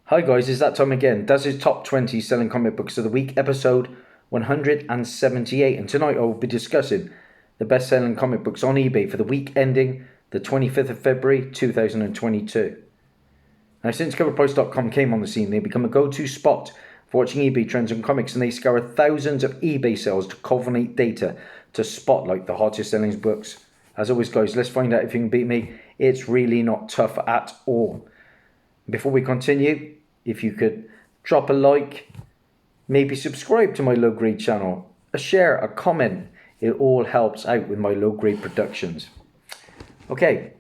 Hi guys, it's that time again. Dazzie's top 20 selling comic books of the week, episode 178. And tonight I will be discussing the best selling comic books on eBay for the week ending the 25th of February 2022. Now, since coverprice.com came on the scene, they've become a go-to spot for watching eBay trends and comics, and they scour thousands of eBay sales to culminate data to spotlight the hottest selling books. As always guys, let's find out if you can beat me. It's really not tough at all. Before we continue, if you could drop a like, maybe subscribe to my low grade channel, a share, a comment, it all helps out with my low grade productions. Okay,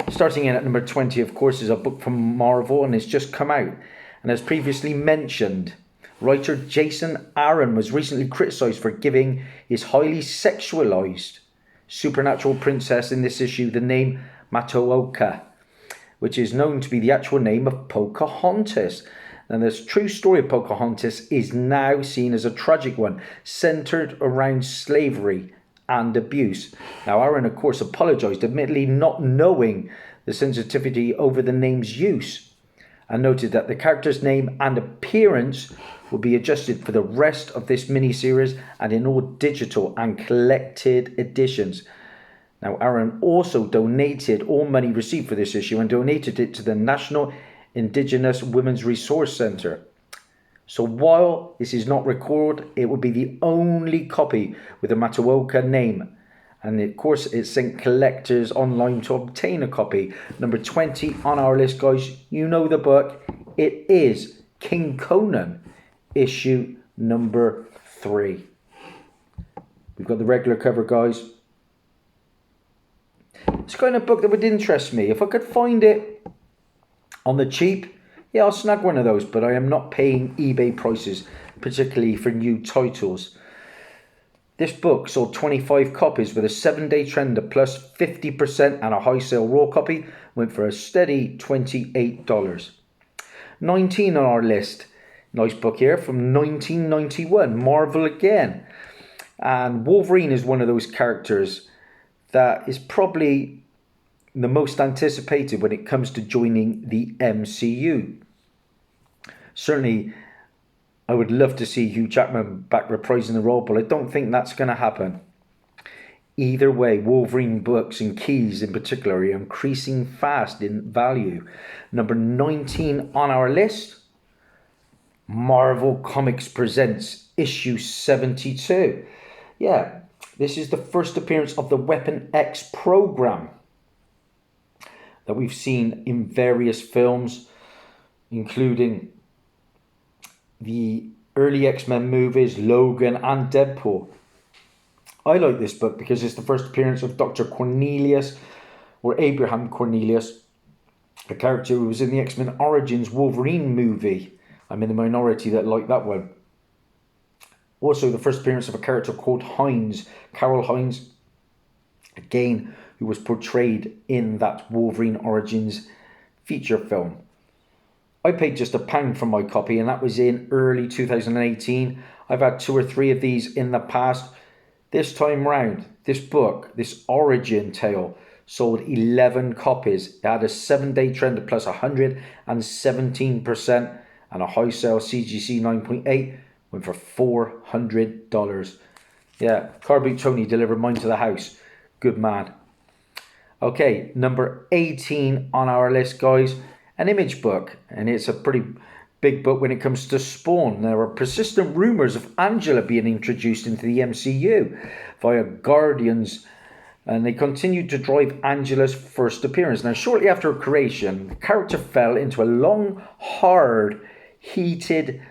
starting in at number 20, of course, is a book from Marvel, and it's just come out. And as previously mentioned, writer Jason Aaron was recently criticised for giving his highly sexualized supernatural princess in this issue the name Matooka, which is known to be the actual name of Pocahontas. And this true story of Pocahontas is now seen as a tragic one, centered around slavery and abuse. Now, Aaron, of course, apologized, admittedly not knowing the sensitivity over the name's use, and noted that the character's name and appearance will be adjusted for the rest of this miniseries and in all digital and collected editions. Now, Aaron also donated all money received for this issue and donated it to the National Indigenous Women's Resource Center. So while this is not recorded, it will be the only copy with the Matooka name. And of course, it's sent collectors online to obtain a copy. Number 20 on our list, guys, you know the book. It is King Conan, issue number 3. We've got the regular cover, guys. It's the kind of book that would interest me. If I could find it on the cheap, yeah, I'll snag one of those, but I am not paying eBay prices, particularly for new titles. This book sold 25 copies with a 7-day trend of plus 50%, and a high sale raw copy went for a steady $28. 19 on our list. Nice book here from 1991, Marvel again. And Wolverine is one of those characters that is probably the most anticipated when it comes to joining the MCU. Certainly, I would love to see Hugh Jackman back reprising the role, but I don't think that's going to happen. Either way, Wolverine books and keys in particular are increasing fast in value. Number 19 on our list, Marvel Comics presents issue 72. Yeah, this is the first appearance of the Weapon X program that we've seen in various films, including the early X-Men movies, Logan and Deadpool. I like this book because it's the first appearance of Dr. Cornelius, or Abraham Cornelius, a character who was in the X-Men Origins Wolverine movie. I'm in the minority that like that one. Also, the first appearance of a character called Hines, Carol Hines, again, who was portrayed in that Wolverine Origins feature film. I paid just £1 for my copy, and that was in early 2018. I've had 2 or 3 of these in the past. This time round, this book, this origin tale, sold 11 copies. It had a 7-day trend of plus 117%, and a high sale CGC 9.8 went for $400. Yeah, Carbeat Tony delivered mine to the house. Good man. Okay, number 18 on our list, guys. An Image book, and it's a pretty big book when it comes to Spawn. There are persistent rumours of Angela being introduced into the MCU via Guardians, and they continued to drive Angela's first appearance. Now, shortly after her creation, the character fell into a long, hard, heated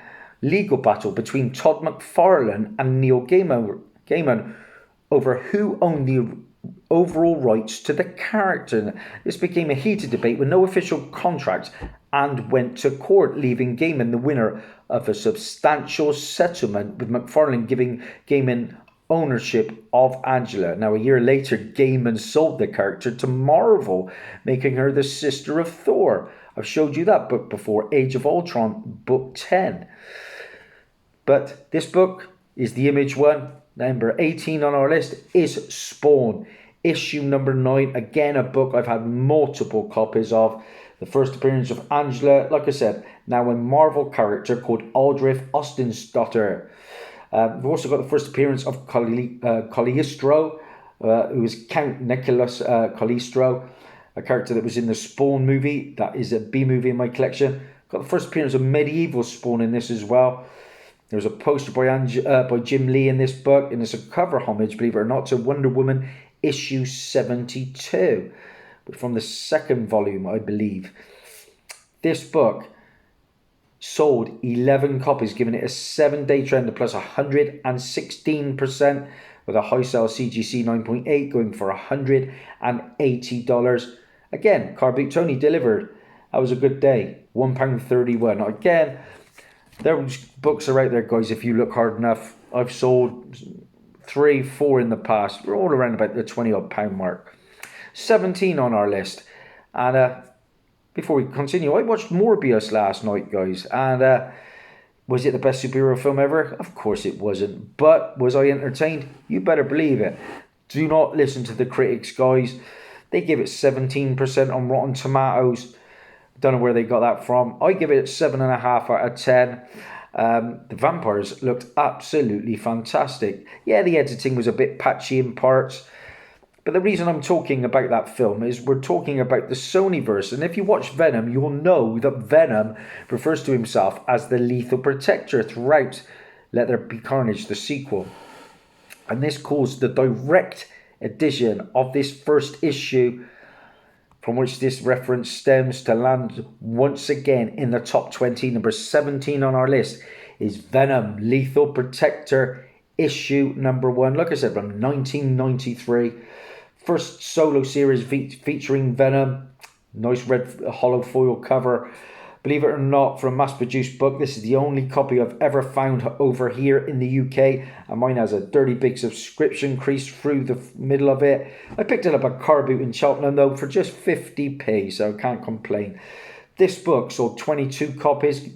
legal battle between Todd McFarlane and Neil Gaiman over who owned the overall rights to the character. This became a heated debate with no official contract and went to court, leaving Gaiman the winner of a substantial settlement, with McFarlane giving Gaiman ownership of Angela. Now, a year later, Gaiman sold the character to Marvel, making her the sister of Thor. I've showed you that book before, Age of Ultron, book 10. But this book is the Image one. Number 18 on our list is Spawn, issue number 9. Again, a book I've had multiple copies of. The first appearance of Angela, like I said, now a Marvel character called Aldrich Austin's-daughter. We've also got the first appearance of Cagliostro, who is Count Nicholas Cagliostro, a character that was in the Spawn movie. That is a B movie in my collection. Got the first appearance of Medieval Spawn in this as well. There's a poster by Jim Lee in this book, and it's a cover homage, believe it or not, to Wonder Woman issue 72, from the second volume, I believe. This book sold 11 copies, giving it a 7-day trend of plus 116%, with a high sale CGC 9.8 going for $180. Again, Car Boot Tony delivered. That was a good day. £1.31. Again, those books are out there, guys, if you look hard enough. I've sold 3, 4 in the past. We're all around about the £20 mark. 17 on our list. And before we continue, I watched Morbius last night, guys. And was it the best superhero film ever? Of course it wasn't. But was I entertained? You better believe it. Do not listen to the critics, guys. They give it 17% on Rotten Tomatoes. Don't know where they got that from. I give it 7.5 out of 10. The vampires looked absolutely fantastic. Yeah, the editing was a bit patchy in parts. But the reason I'm talking about that film is we're talking about the Sonyverse. And if you watch Venom, you'll know that Venom refers to himself as the Lethal Protector throughout Let There Be Carnage, the sequel. And this caused the direct edition of this first issue, from which this reference stems, to land once again in the top 20. Number 17 on our list is Venom Lethal Protector issue number 1. Like I said, from 1993. First solo series featuring Venom. Nice red hollow foil cover. Believe it or not, for a mass-produced book, this is the only copy I've ever found over here in the UK. And mine has a dirty big subscription crease through the middle of it. I picked it up at Car Boot in Cheltenham, though, for just 50p, so I can't complain. This book sold 22 copies,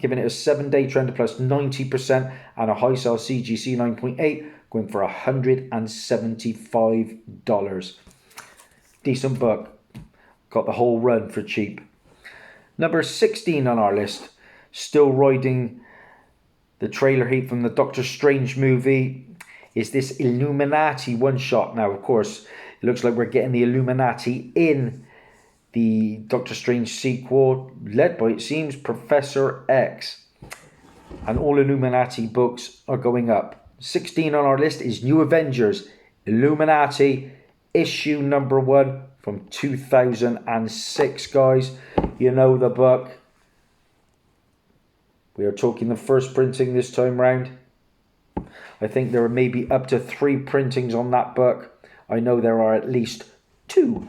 giving it a 7-day trend of plus 90% and a high sale CGC 9.8, going for $175. Decent book. Got the whole run for cheap. Number 16 on our list, still riding the trailer heat from the Doctor Strange movie, is this Illuminati one-shot. Now, of course, it looks like we're getting the Illuminati in the Doctor Strange sequel, led by, it seems, Professor X. And all Illuminati books are going up. 16 on our list is New Avengers, Illuminati, issue number 1 from 2006, guys. You know the book. We are talking the first printing this time round. I think there are maybe up to 3 printings on that book. I know there are at least 2.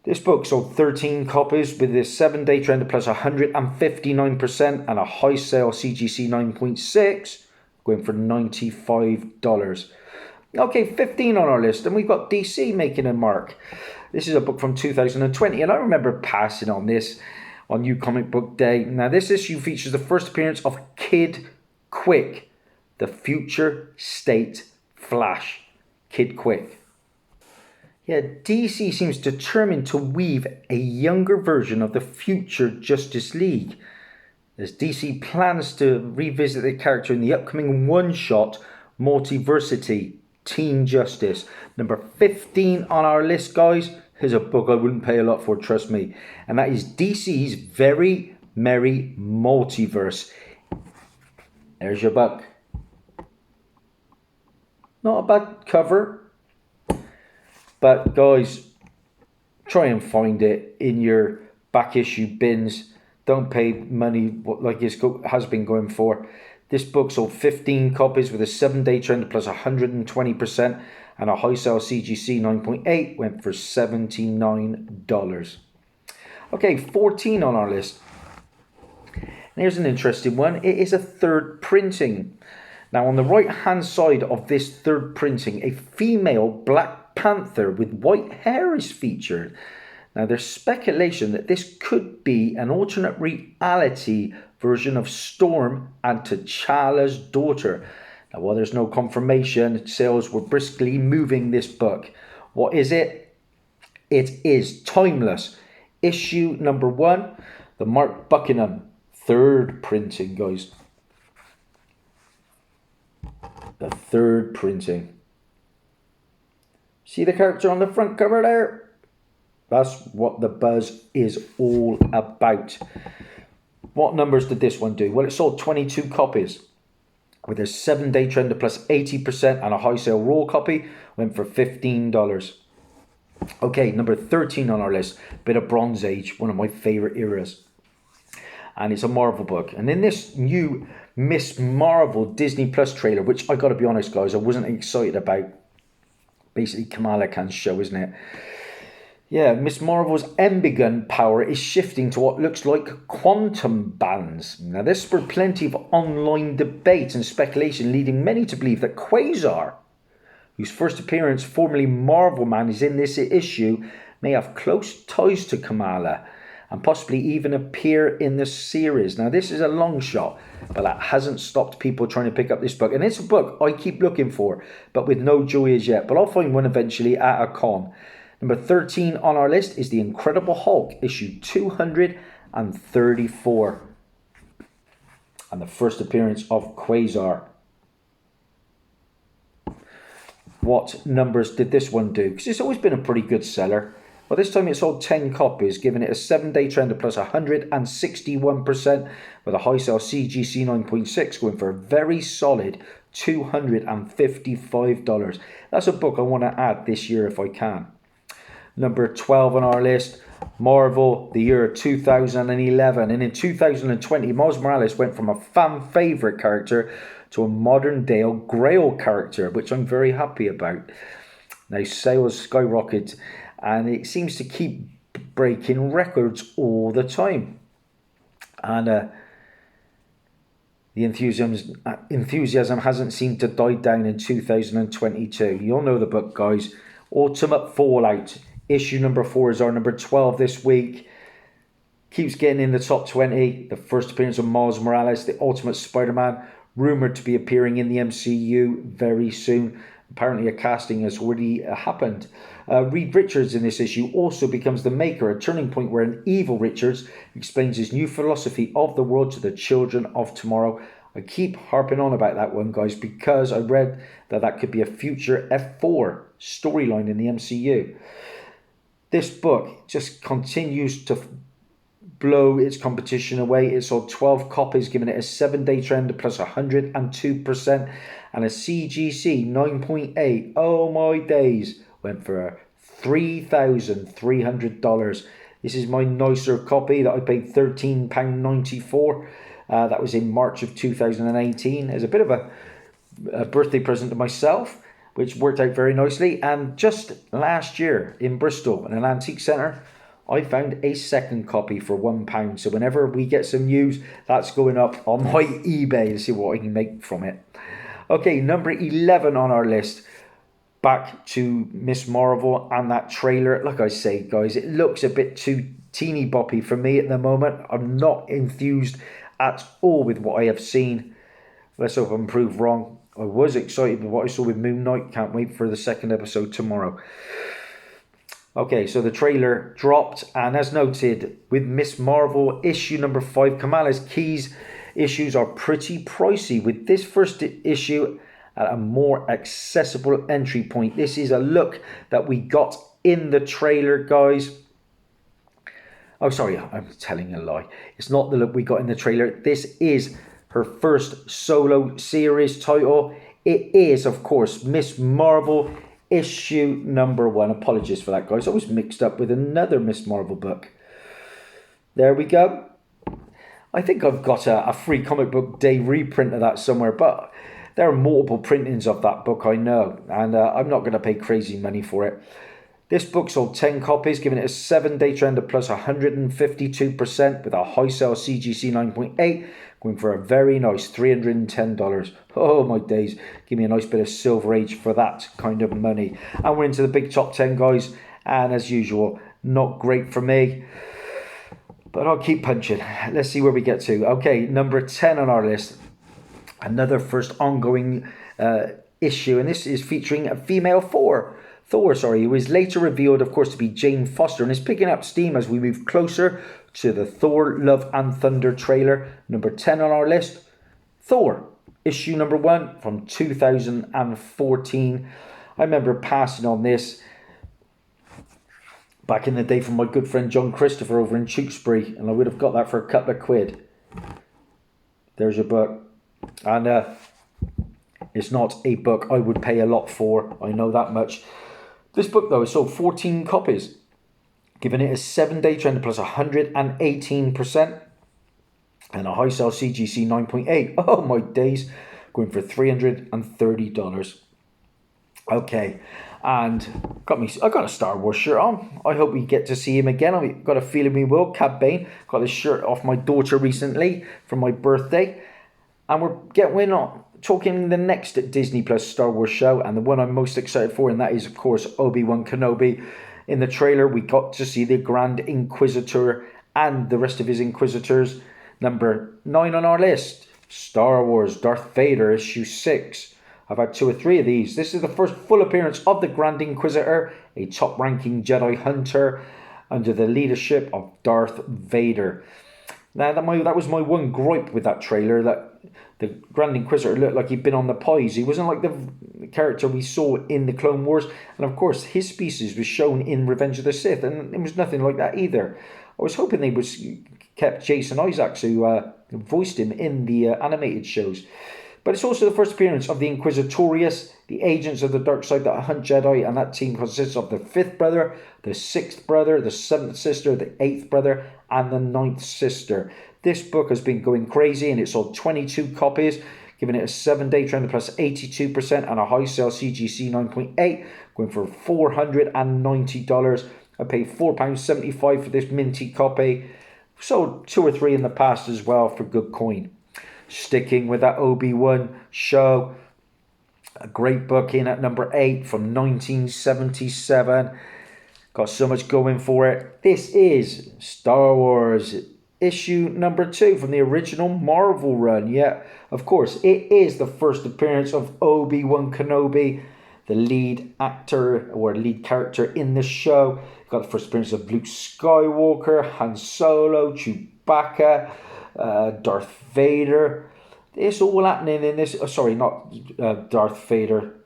This book sold 13 copies with a 7-day trend of plus 159% and a high sale CGC 9.6, going for $95. Okay, 15 on our list, and we've got DC making a mark. This is a book from 2020, and I remember passing on this on New Comic Book Day. Now, this issue features the first appearance of Kid Quick, the future state Flash. Kid Quick. Yeah, DC seems determined to weave a younger version of the future Justice League, as DC plans to revisit the character in the upcoming one-shot Multiversity Teen Justice. Number 15 on our list, guys, is a book I wouldn't pay a lot for, trust me. And that is DC's Very Merry Multiverse. There's your book. Not a bad cover. But guys, try and find it in your back issue bins. Don't pay money like it has been going for. This book sold 15 copies with a 7-day trend plus 120% and a high sale CGC 9.8, went for $79. Okay, 14 on our list. Here's an interesting one. It is a third printing. Now, on the right hand side of this third printing, a female Black Panther with white hair is featured. Now, there's speculation that this could be an alternate reality version of Storm and T'Challa's daughter. Now, while there's no confirmation, sales were briskly moving this book. What is it? It is Timeless, issue number 1, the Mark Buckingham 3rd printing, guys. The 3rd printing. See the character on the front cover there? That's what the buzz is all about. What numbers did this one do? Well, it sold 22 copies with a 7-day trend of plus 80% and a high sale raw copy went for $15. Okay, number 13 on our list, bit of Bronze Age, one of my favorite eras. And it's a Marvel book. And in this new Miss Marvel Disney Plus trailer, which I got to be honest, guys, I wasn't excited about. Basically, Kamala Khan's show, isn't it? Yeah, Miss Marvel's Embiggen power is shifting to what looks like quantum bands. Now, this spurred plenty of online debate and speculation, leading many to believe that Quasar, whose first appearance, formerly Marvel Man, is in this issue, may have close ties to Kamala and possibly even appear in the series. Now, this is a long shot, but that hasn't stopped people trying to pick up this book. And it's a book I keep looking for, but with no joy as yet. But I'll find one eventually at a con. Number 13 on our list is The Incredible Hulk, issue 234. And the first appearance of Quasar. What numbers did this one do? Because it's always been a pretty good seller. Well, this time it sold 10 copies, giving it a 7-day trend of plus 161%, with a high sale CGC 9.6 going for a very solid $255. That's a book I want to add this year if I can. Number 12 on our list, Marvel, the year 2011. And in 2020, Miles Morales went from a fan favourite character to a modern day Grail character, which I'm very happy about. Now, sales skyrocketed, and it seems to keep breaking records all the time. And the enthusiasm hasn't seemed to die down in 2022. You'll know the book, guys. Ultimate Fallout. Issue number 4 is our number 12 this week. Keeps getting in the top 20. The first appearance of Miles Morales, the Ultimate Spider-Man, rumoured to be appearing in the MCU very soon. Apparently a casting has already happened. Reed Richards in this issue also becomes the maker, a turning point where an evil Richards explains his new philosophy of the world to the children of tomorrow. I keep harping on about that one, guys, because I read that could be a future F4 storyline in the MCU. This book just continues to blow its competition away. It sold 12 copies, giving it a 7-day trend of plus 102% and a CGC 9.8. Oh my days, went for $3,300. This is my nicer copy that I paid £13.90 for. That was in March of 2018. As a bit of a birthday present to myself, which worked out very nicely. And just last year in Bristol, in an antique centre, I found a second copy for £1. So whenever we get some news, that's going up on my eBay to see what I can make from it. Okay, number 11 on our list. Back to Miss Marvel and that trailer. Like I say, guys, it looks a bit too teeny boppy for me at the moment. I'm not enthused at all with what I have seen. Let's hope I'm proved wrong. I was excited with what I saw with Moon Knight. Can't wait for the second episode tomorrow. Okay, so the trailer dropped, and as noted, with Miss Marvel issue number 5, Kamala's Keys issues are pretty pricey, with this first issue at a more accessible entry point. This is a look that we got in the trailer, guys. Oh, sorry, I'm telling a lie. It's not the look we got in the trailer. This is her first solo series title. It is, of course, Miss Marvel issue number 1. Apologies for that, guys. I was mixed up with another Miss Marvel book. There we go. I think I've got a free comic book day reprint of that somewhere, but there are multiple printings of that book, I know, and I'm not going to pay crazy money for it. This book sold 10 copies, giving it a 7-day trend of plus 152% with a high sale CGC 9.8, going for a very nice $310. Oh my days, give me a nice bit of Silver Age for that kind of money. And we're into the big top 10, guys, and as usual, not great for me, but I'll keep punching. Let's see where we get to. Okay, number 10 on our list, another first ongoing issue, and this is featuring a female Thor. Thor, who is later revealed, of course, to be Jane Foster, and is picking up steam as we move closer to the Thor Love and Thunder trailer. Number 10 on our list, Thor, issue number 1 from 2014. I remember passing on this back in the day from my good friend John Christopher over in Tewkesbury, and I would have got that for a couple of quid. There's your book. And it's not a book I would pay a lot for, I know that much. This book, though, has sold 14 copies, giving it a 7-day trend plus 118%, and a high sell CGC 9.8. Oh my days, going for $330. Okay, and I got a Star Wars shirt on. I hope we get to see him again. I've got a feeling we will. Cad Bane got this shirt off my daughter recently for my birthday, and we're talking the next Disney Plus Star Wars show, and the one I'm most excited for, and that is, of course, Obi-Wan Kenobi. In the trailer, we got to see the Grand Inquisitor and the rest of his Inquisitors. Number 9 on our list, Star Wars Darth Vader, issue 6. I've had 2 or 3 of these. This is the first full appearance of the Grand Inquisitor, a top-ranking Jedi hunter under the leadership of Darth Vader. Now, that was my one gripe with that trailer, that the Grand Inquisitor looked like he'd been on the pies. He wasn't like the character we saw in the Clone Wars. And of course, his species was shown in Revenge of the Sith, and it was nothing like that either. I was hoping they kept Jason Isaacs, who voiced him in the animated shows. But it's also the first appearance of the Inquisitorius, the agents of the dark side that hunt Jedi, and that team consists of the 5th brother, the 6th brother, the 7th sister, the 8th brother, and the 9th sister. This book has been going crazy, and it sold 22 copies, giving it a 7-day trend plus 82% and a high sell CGC 9.8, going for $490. I paid £4.75 for this minty copy. Sold 2 or 3 in the past as well for good coin. Sticking with that Obi-Wan show, a great book in at number 8 from 1977. Got so much going for it. This is Star Wars issue number 2 from the original Marvel run. Yeah, of course, it is the first appearance of Obi-Wan Kenobi, the lead actor or lead character in the show. Got the first appearance of Luke Skywalker, Han Solo, Chewbacca, Darth Vader. It's all happening in this. Sorry, not Darth Vader.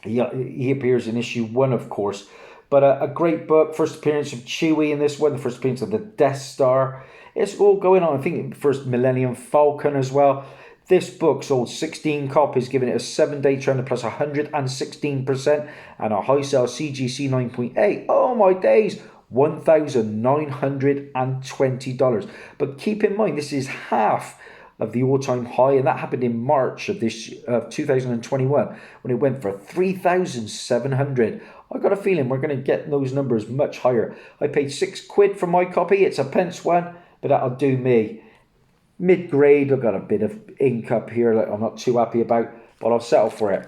He appears in issue 1, of course. But a great book. First appearance of Chewie in this one. The first appearance of the Death Star. It's all going on. I think first Millennium Falcon as well. This book sold 16 copies, giving it a 7-day trend plus 116% and a high sell CGC 9.8. Oh my days, $1,920. But keep in mind, this is half of the all-time high, and that happened in March of 2021 when it went for 3,700. I got a feeling we're going to get those numbers much higher. I paid £6 for my copy. It's a pence one, but that'll do me. Mid-grade, I've got a bit of ink up here that I'm not too happy about, but I'll settle for it.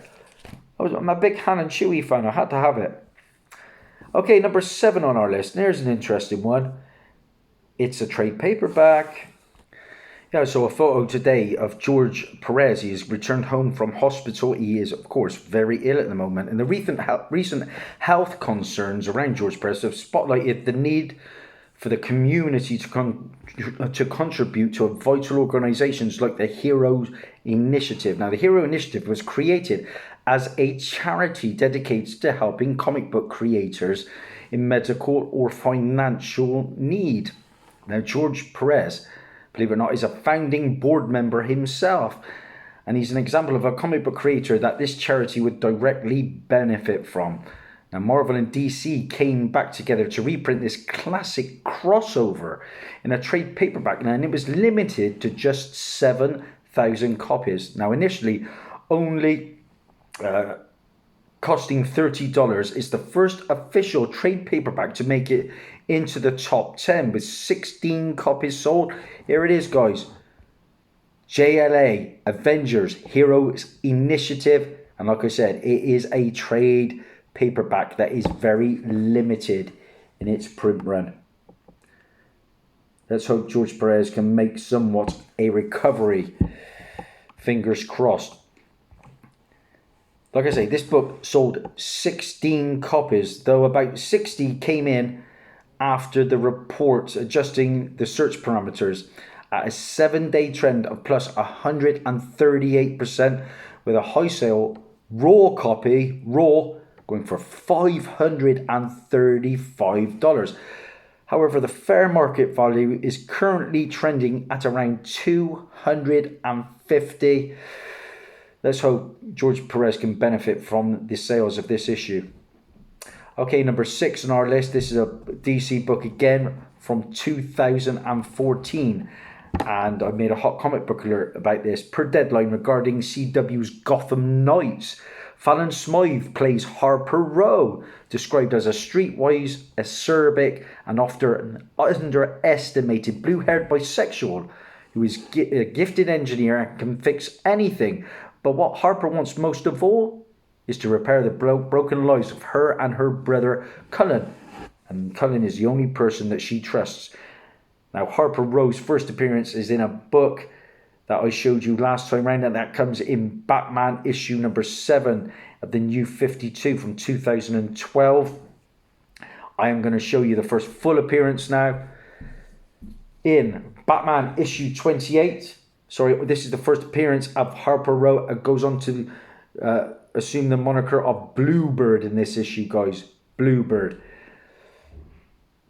I'm a big Han and Chewie fan. I had to have it. Okay, number 7 on our list. There's an interesting one. It's a trade paperback. Yeah, so a photo today of George Perez. He has returned home from hospital. He is, of course, very ill at the moment. And the recent health concerns around George Perez have spotlighted the need for the community to contribute to vital organisations like the Hero Initiative. Now, the Hero Initiative was created as a charity dedicated to helping comic book creators in medical or financial need. Now, George Perez, believe it or not, is a founding board member himself, and he's an example of a comic book creator that this charity would directly benefit from. Now, Marvel and DC came back together to reprint this classic crossover in a trade paperback, and it was limited to just 7,000 copies. Now, initially, only costing $30, it's the first official trade paperback to make it into the top 10 with 16 copies sold. Here it is, guys. JLA, Avengers, Heroes Initiative. And like I said, it is a trade paperback that is very limited in its print run. Let's hope George Perez can make somewhat a recovery. Fingers crossed. Like I say, this book sold 16 copies, though about 60 came in after the reports adjusting the search parameters at a 7-day trend of plus 138%, with a high sale raw copy, going for $535. However, the fair market value is currently trending at around $250. Let's hope George Perez can benefit from the sales of this issue. Okay, number 6 on our list. This is a DC book again from 2014. And I made a hot comic book alert about this per deadline regarding CW's Gotham Knights. Fallon Smythe plays Harper Row, described as a streetwise, acerbic, and often underestimated blue-haired bisexual who is a gifted engineer and can fix anything. But what Harper wants most of all is to repair the broken lives of her and her brother Cullen. And Cullen is the only person that she trusts. Now, Harper Row's first appearance is in a book that I showed you last time round, and that comes in Batman issue number 7 of the New 52 from 2012. I am going to show you the first full appearance now in Batman issue 28. Sorry, this is the first appearance of Harper Row. It goes on to assume the moniker of Bluebird in this issue, guys. Bluebird.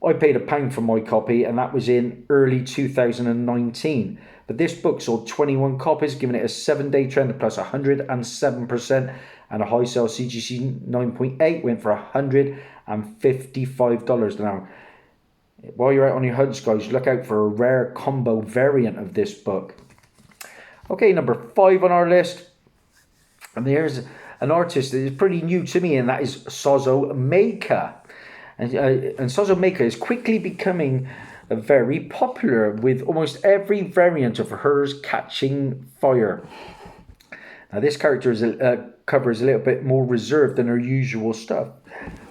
I paid £1 for my copy, and that was in early 2019. But this book sold 21 copies, giving it a 7-day trend of plus 107%, and a high sale CGC 9.8 went for $155. Now, while you're out on your hunts, guys, look out for a rare combo variant of this book. Okay, number 5 on our list. And there's an artist that is pretty new to me, and that is Sozo Maker. And Sozo Maker is quickly becoming very popular, with almost every variant of hers catching fire. Now, this character cover is a little bit more reserved than her usual stuff,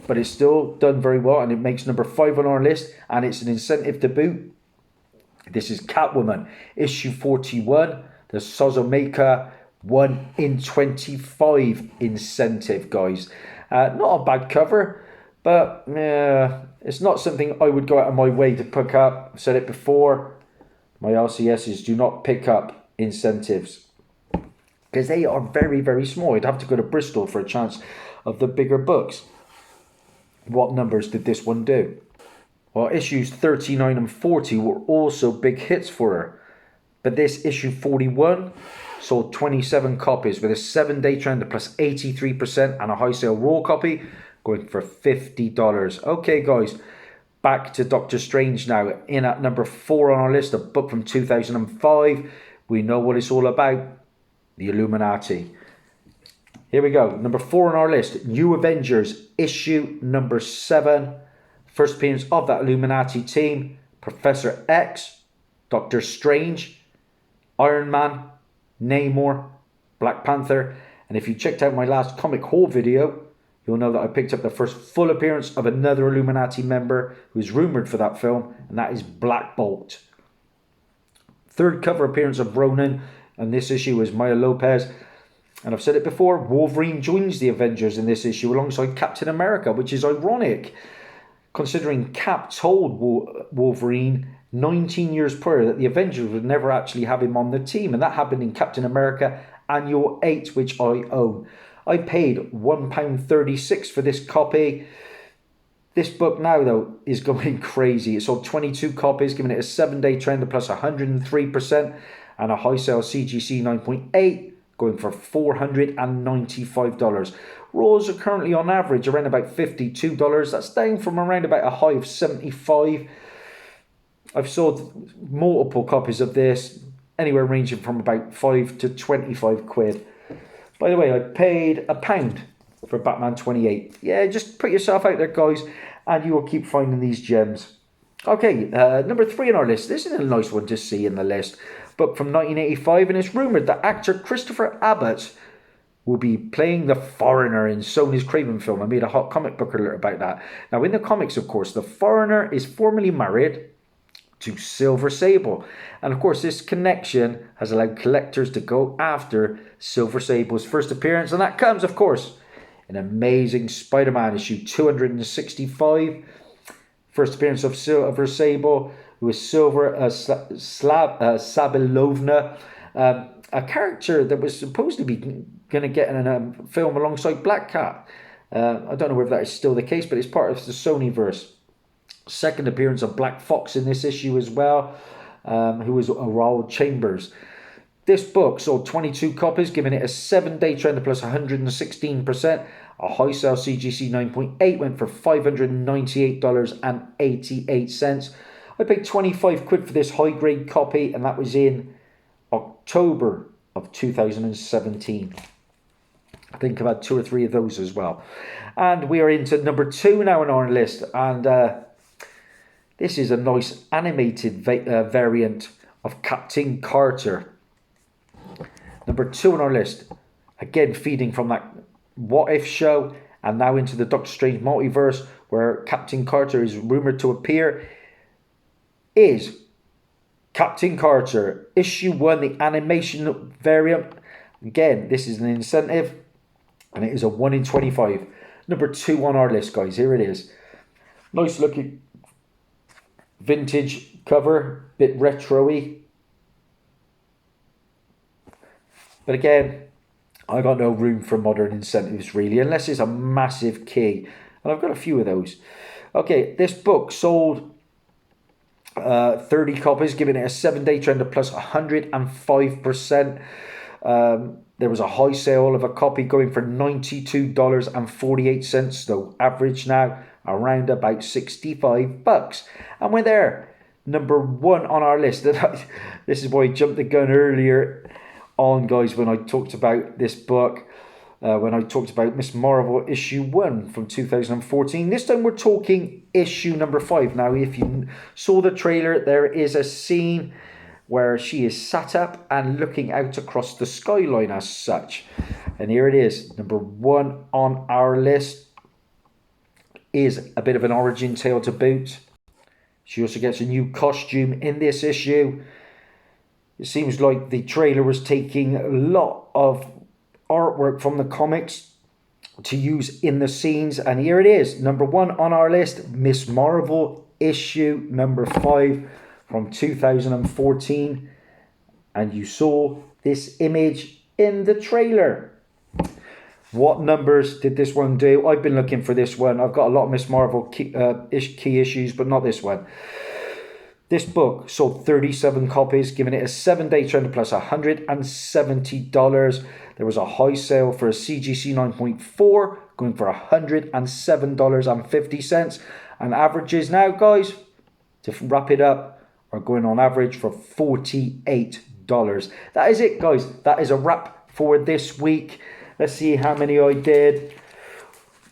but it's still done very well, and it makes number 5 on our list, and it's an incentive to boot. This is Catwoman, issue 41. The Sozo Maker 1 in 25 incentive, guys. Not a bad cover, but it's not something I would go out of my way to pick up. I've said it before. My LCSs do not pick up incentives because they are very, very small. You'd have to go to Bristol for a chance of the bigger books. What numbers did this one do? Well, issues 39 and 40 were also big hits for her. But this issue 41 sold 27 copies with a 7-day trend of plus 83% and a high sale raw copy going for $50. Okay, guys, back to Doctor Strange now. In at number 4 on our list, a book from 2005. We know what it's all about. The Illuminati. Here we go. Number 4 on our list. New Avengers, issue number 7. First appearance of that Illuminati team. Professor X, Doctor Strange, Iron Man, Namor, Black Panther. And if you checked out my last comic haul video, you'll know that I picked up the first full appearance of another Illuminati member who is rumoured for that film, and that is Black Bolt. Third cover appearance of Ronan, and this issue is Maya Lopez. And I've said it before, Wolverine joins the Avengers in this issue alongside Captain America, which is ironic, considering Cap told Wolverine 19 years prior that the Avengers would never actually have him on the team, and that happened in Captain America Annual 8, which I own. I paid £1.36 for this copy. This book now, though, is going crazy. It sold 22 copies, giving it a 7-day trend of plus 103% and a high sale CGC 9.8, going for $495. Raws are currently on average around about $52. That's down from around about a high of $75. I've sold multiple copies of this, anywhere ranging from about 5 to 25 quid. By the way, I paid £1 for Batman 28. Yeah, just put yourself out there, guys, and you will keep finding these gems. Okay, number 3 on our list. This is a nice one to see in the list. Book from 1985, and it's rumoured that actor Christopher Abbott will be playing the Foreigner in Sony's Craven film. I made a hot comic book alert about that. Now, in the comics, of course, the Foreigner is formerly married to Silver Sable. And of course, this connection has allowed collectors to go after Silver Sable's first appearance. And that comes, of course, in Amazing Spider-Man issue 265. First appearance of Silver Sable, who is Silver Sabelovna. A character that was supposed to be going to get in a film alongside Black Cat. I don't know whether that is still the case, but it's part of the Sonyverse. Second appearance of Black Fox in this issue as well, who was Raoul Chambers. This book sold 22 copies, giving it a 7-day trend plus 116%. A high sale CGC 9.8 went for $598.88. I paid 25 quid for this high grade copy, and that was in October of 2017. I think I've had 2 or 3 of those as well. And we are into number 2 now on our list. And this is a nice animated variant of Captain Carter. Number 2 on our list. Again, feeding from that What If show. And now into the Doctor Strange multiverse, where Captain Carter is rumoured to appear. Is Captain Carter issue 1, the animation variant. Again, this is an incentive, and it is a 1 in 25. Number 2 on our list, guys. Here it is. Nice looking vintage cover, bit retro-y. But again, I got no room for modern incentives really, unless it's a massive key. And I've got a few of those. Okay, this book sold 30 copies, giving it a 7-day trend of plus 105%. There was a high sale of a copy going for $92.48, though average now around about $65. And we're there. Number 1 on our list. This is why I jumped the gun earlier on, guys, when I talked about this book. When I talked about Miss Marvel issue 1 from 2014. This time we're talking issue number 5. Now, if you saw the trailer, there is a scene where she is sat up and looking out across the skyline as such. And here it is. Number 1 on our list is a bit of an origin tale to boot. She also gets a new costume in this issue. It seems like the trailer was taking a lot of artwork from the comics to use in the scenes, and here it is, number 1 on our list, Miss Marvel issue number 5 from 2014, and you saw this image in the trailer. What numbers did this one do? I've been looking for this one. I've got a lot of Miss Marvel key issues, but not this one. This book sold 37 copies, giving it a 7-day trend plus $170. There was a high sale for a CGC 9.4, going for $107.50. And averages now, guys, to wrap it up, are going on average for $48. That is it, guys. That is a wrap for this week. Let's see how many I did.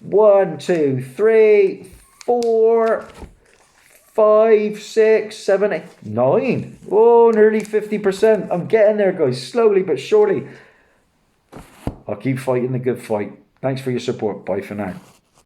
1, 2, 3, 4... 5, 6, 7, 8, 9. Oh, nearly 50%. I'm getting there, guys. Slowly but surely. I'll keep fighting the good fight. Thanks for your support. Bye for now.